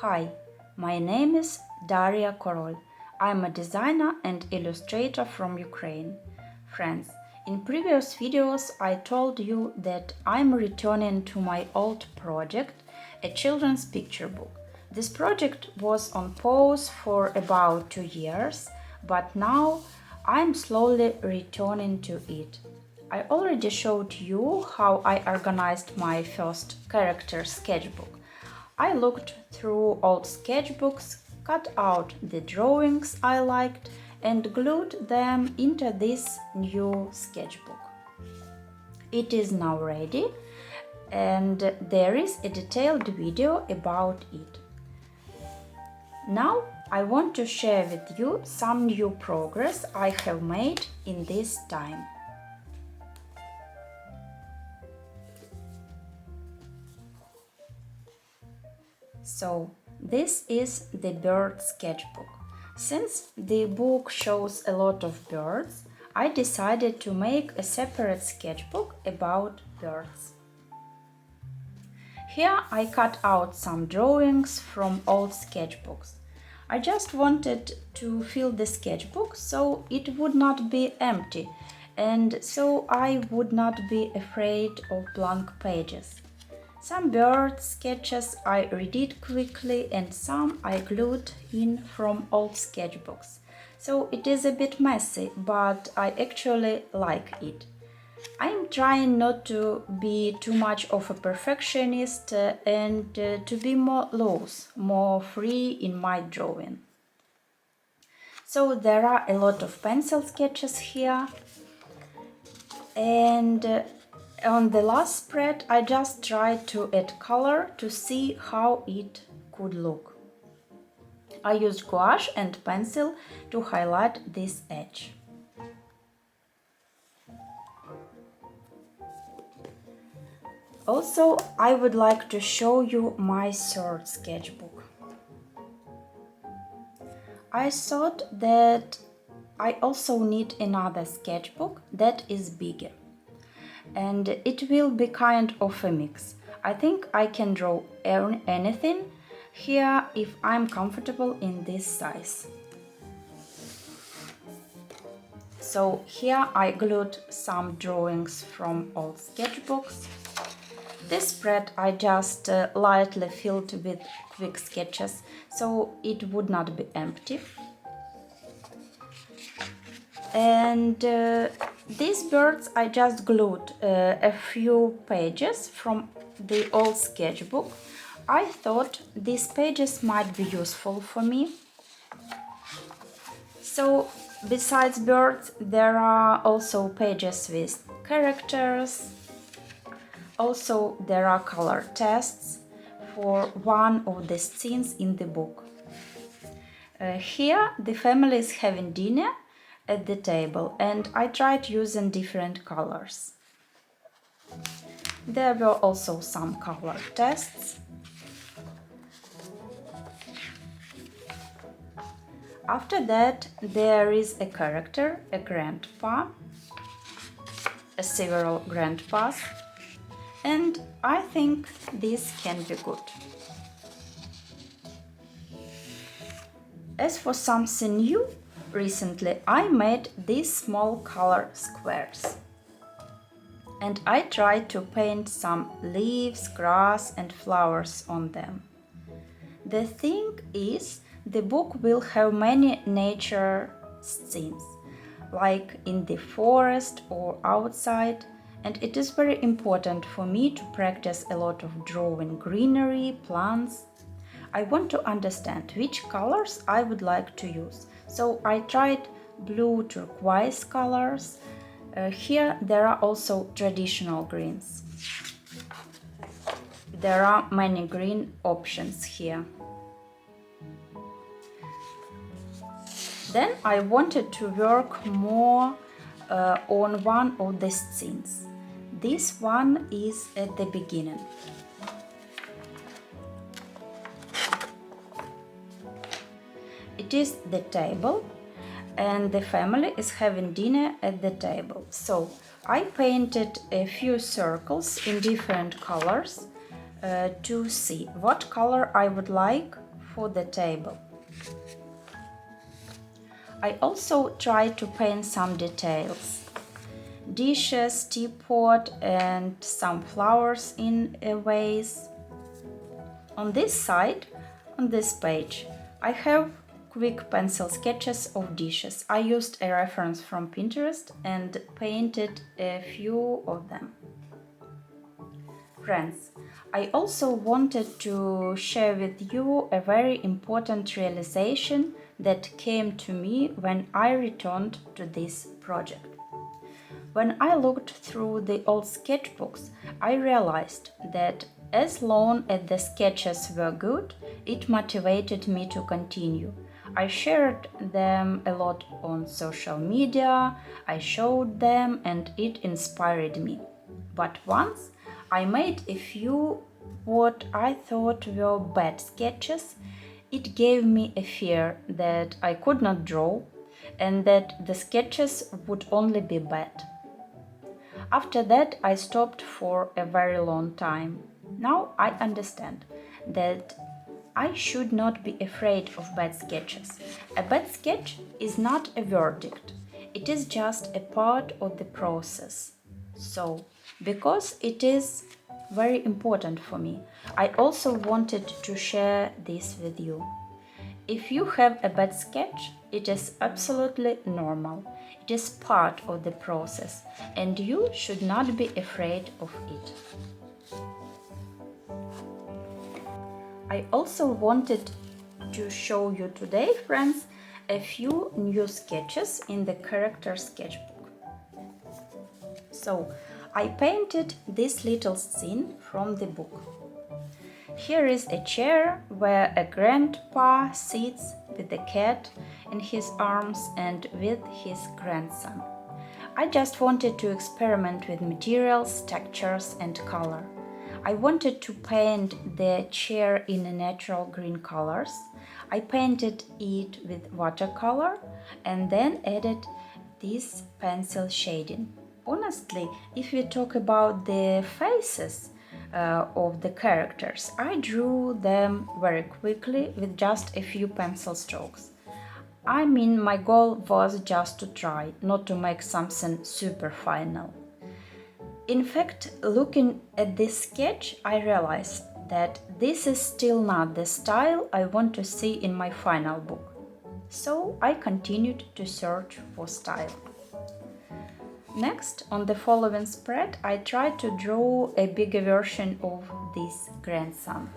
Hi, my name is Daria Korol. I'm a designer and illustrator from Ukraine. Friends, in previous videos I told you that I'm returning to my old project, a children's picture book. This project was on pause for about 2 years, but now I'm slowly returning to it. I already showed you how I organized my first character sketchbook. I looked through old sketchbooks, cut out the drawings I liked, and glued them into this new sketchbook. It is now ready, and there is a detailed video about it. Now I want to share with you some new progress I have made in this time. So, this is the bird sketchbook. Since the book shows a lot of birds, I decided to make a separate sketchbook about birds. Here I cut out some drawings from old sketchbooks. I just wanted to fill the sketchbook so it would not be empty and so I would not be afraid of blank pages. Some bird sketches I redid quickly and some I glued in from old sketchbooks. So it is a bit messy, but I actually like it. I'm trying not to be too much of a perfectionist and to be more loose, more free in my drawing. So there are a lot of pencil sketches here, and on the last spread I just tried to add color to see how it could look. I used gouache and pencil to highlight this edge. Also, I would like to show you my third sketchbook. I thought that I also need another sketchbook that is bigger. And it will be kind of a mix. I think I can draw anything here if I'm comfortable in this size. So here I glued some drawings from old sketchbooks. This spread I just lightly filled with quick sketches so it would not be empty. And these birds I just glued a few pages from the old sketchbook. I thought these pages might be useful for me. So besides birds there are also pages with characters. Also there are color tests for one of the scenes in the book. Here the family is having dinner at the table and I tried using different colors. There were also some color tests. After that there is a character, a grandpa, several grandpas, and I think this can be good. As for something new, recently I made these small color squares. And I tried to paint some leaves, grass and flowers on them. The thing is, the book will have many nature scenes, like in the forest or outside, and it is very important for me to practice a lot of drawing greenery, plants. I want to understand which colors I would like to use. So I tried blue turquoise colors. Here there are also traditional greens. There are many green options here. Then I wanted to work more on one of the scenes. This one is at the beginning. It is the table and the family is having dinner at the table. So I painted a few circles in different colors to see what color I would like for the table. I also tried to paint some details. Dishes, teapot and some flowers in a vase. On this side, on this page, I have quick pencil sketches of dishes. I used a reference from Pinterest and painted a few of them. Friends, I also wanted to share with you a very important realization that came to me when I returned to this project. When I looked through the old sketchbooks, I realized that as long as the sketches were good, it motivated me to continue. I shared them a lot on social media, I showed them, and it inspired me. But once I made a few what I thought were bad sketches, it gave me a fear that I could not draw and that the sketches would only be bad. After that, I stopped for a very long time. Now I understand that I should not be afraid of bad sketches. A bad sketch is not a verdict, it is just a part of the process. So, because it is very important for me, I also wanted to share this with you. If you have a bad sketch, it is absolutely normal. It is part of the process, and you should not be afraid of it. I also wanted to show you today, friends, a few new sketches in the character sketchbook. So, I painted this little scene from the book. Here is a chair where a grandpa sits with the cat in his arms and with his grandson. I just wanted to experiment with materials, textures and color. I wanted to paint the chair in natural green colors. I painted it with watercolor and then added this pencil shading. Honestly, if we talk about the faces of the characters, I drew them very quickly with just a few pencil strokes. I mean, my goal was just to try, not to make something super final. In fact, looking at this sketch, I realized that this is still not the style I want to see in my final book. So I continued to search for style. Next, on the following spread, I tried to draw a bigger version of this grandson.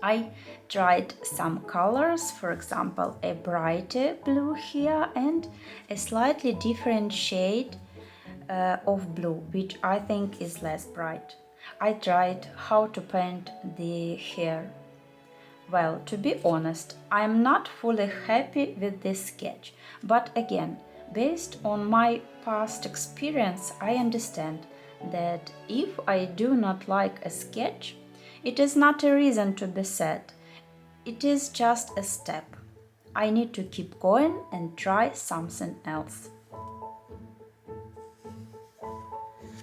I tried some colors, for example, a brighter blue here and a slightly different shade of blue, which I think is less bright. I tried how to paint the hair. Well, to be honest, I am not fully happy with this sketch, but again, based on my past experience, I understand that if I do not like a sketch, it is not a reason to be sad. It is just a step. I need to keep going and try something else.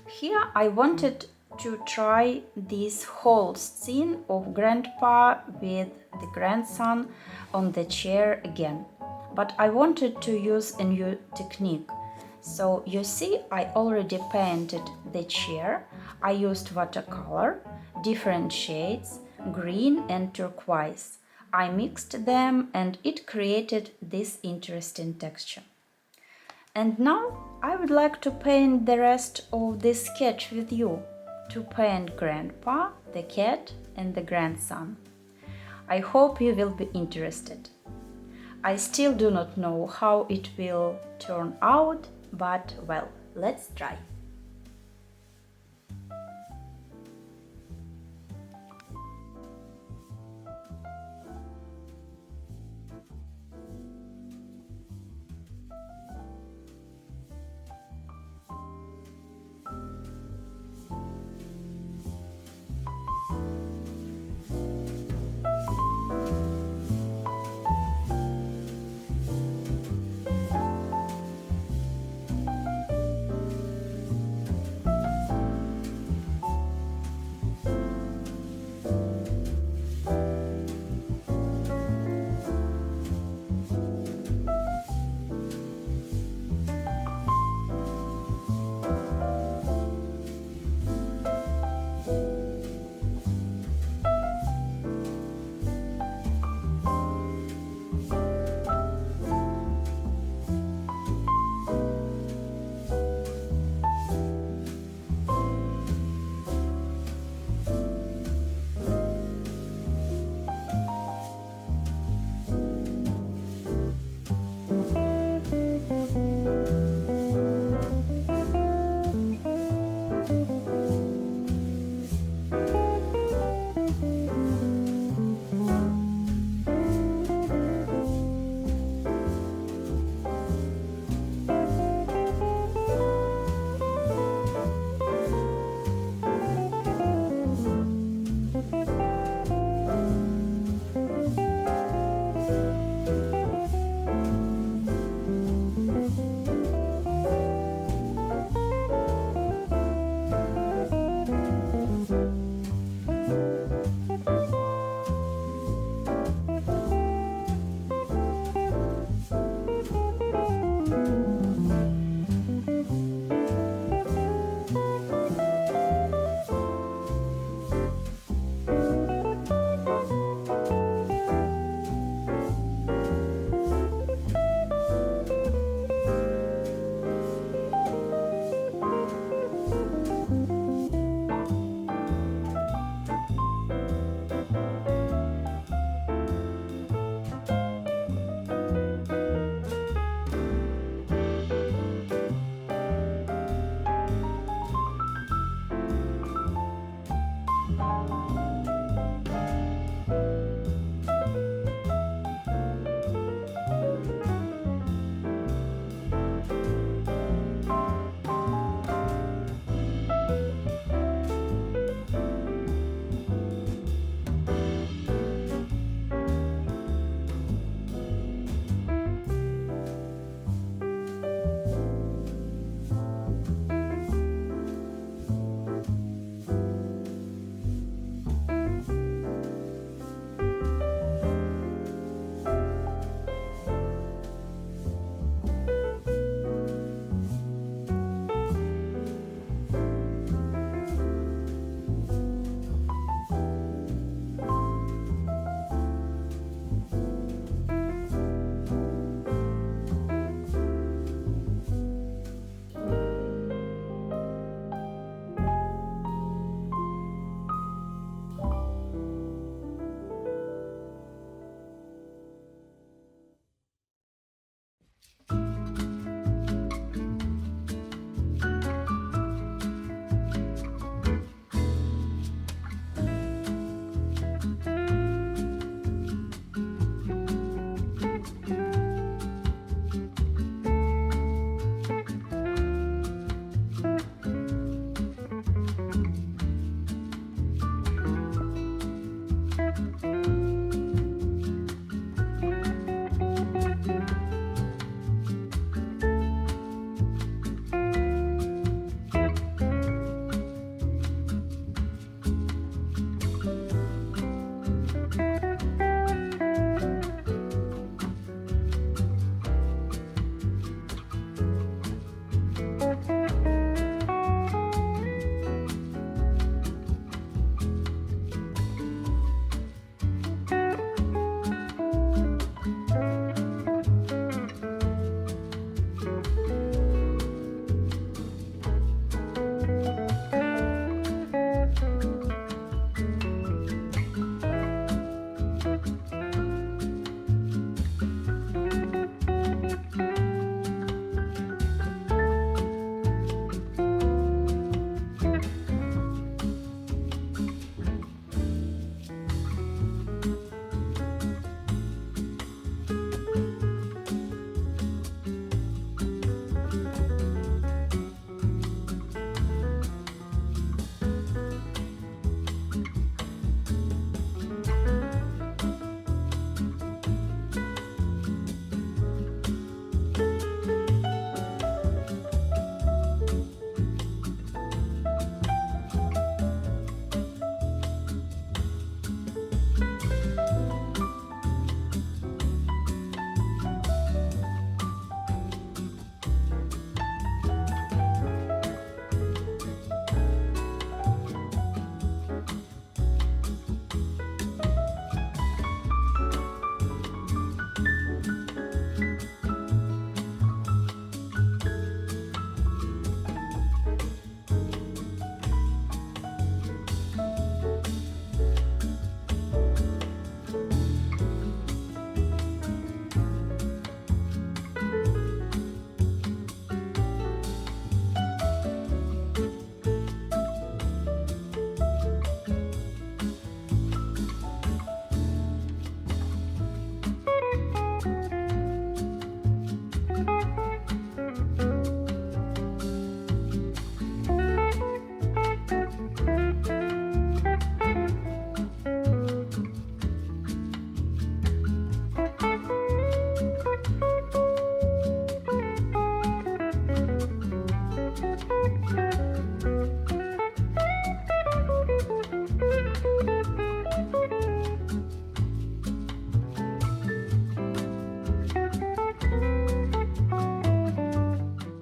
Here I wanted to try this whole scene of grandpa with the grandson on the chair again. But I wanted to use a new technique. So you see, I already painted the chair. I used watercolor, different shades, green and turquoise. I mixed them and it created this interesting texture. And now I would like to paint the rest of this sketch with you. To paint grandpa, the cat and the grandson. I hope you will be interested. I still do not know how it will turn out, but well, let's try.